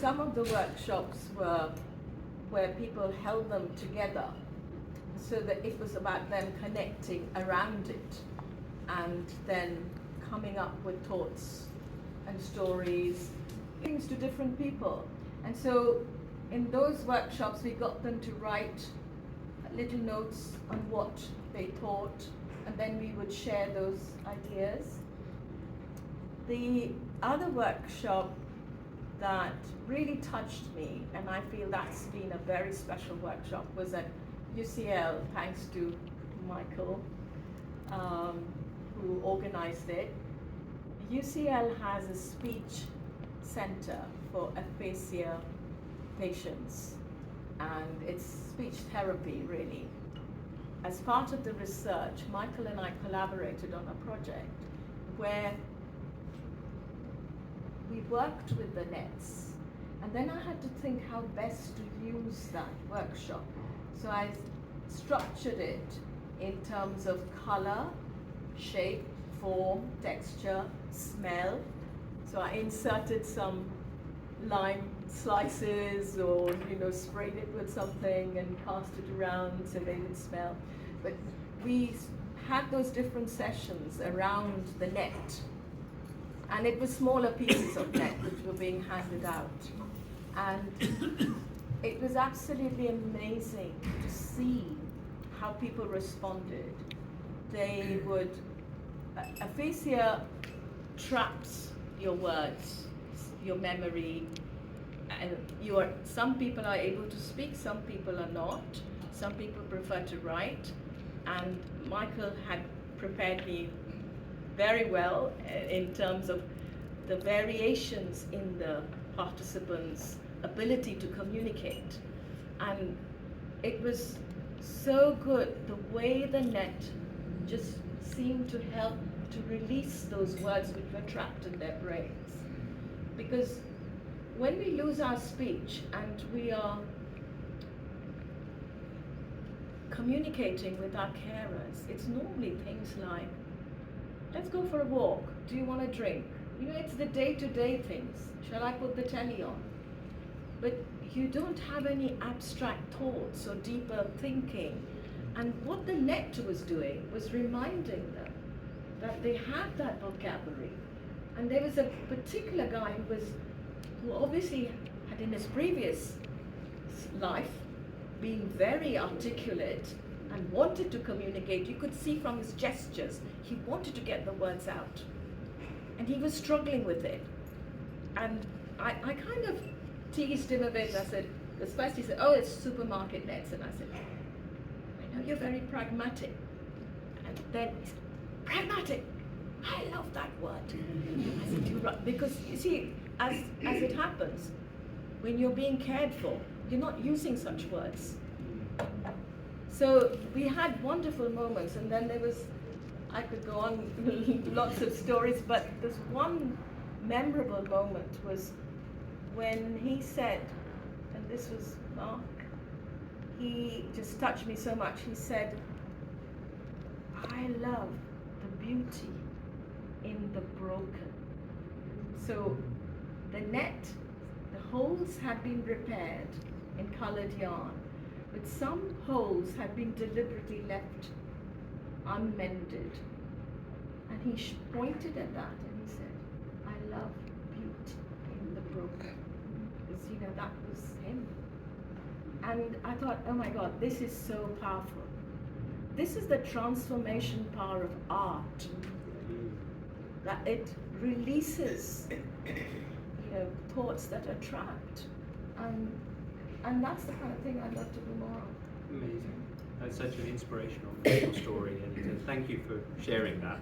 some of the workshops were where people held them together, so that it was about them connecting around it and then coming up with thoughts and stories, things to different people. And so in those workshops we got them to write little notes on what they thought, and then we would share those ideas. The other workshop that really touched me, and I feel that's been a very special workshop, was at UCL, thanks to Michael, who organized it. UCL has a speech center for aphasia patients, and it's speech therapy, really. As part of the research, Michael and I collaborated on a project where we worked with the nets, and then I had to think how best to use that workshop. So I structured it in terms of color, shape, form, texture, smell. So I inserted some lime slices, or sprayed it with something and cast it around so they would smell. But we had those different sessions around the net, and it was smaller pieces of net which were being handed out. And it was absolutely amazing to see how people responded. They would, aphasia traps your words, your memory, and some people are able to speak, some people are not, some people prefer to write, and Michael had prepared me very well in terms of the variations in the participants' ability to communicate. And it was so good the way the net just seemed to help to release those words which were trapped in their brains. Because when we lose our speech and we are communicating with our carers, it's normally things like, let's go for a walk, do you want a drink? It's the day-to-day things. Shall I put the telly on? But you don't have any abstract thoughts or deeper thinking. And what the net was doing was reminding them that they had that vocabulary. And there was a particular guy who obviously had in his previous life been very articulate and wanted to communicate. You could see from his gestures, he wanted to get the words out. And he was struggling with it. And I kind of teased him a bit. I said, because first he said, oh, it's supermarket nets. And I said, I know you're very pragmatic. And then he said, pragmatic, I love that word. I said, you're right. Because you see, as it happens, when you're being cared for, you're not using such words. So we had wonderful moments, and then there was, I could go on lots of stories, but there's one memorable moment was when he said, and this was Mark, he just touched me so much. He said, I love the beauty in the broken. So the net, the holes had been repaired in colored yarn, but some holes had been deliberately left unmended. And he pointed at that and he said, I love beauty in the broken. Because that was him. And I thought, oh my God, this is so powerful. This is the transformation power of art. That it releases thoughts that are trapped. And that's the kind of thing I'd love to do more of. Amazing. That's such an inspirational story, and thank you for sharing that.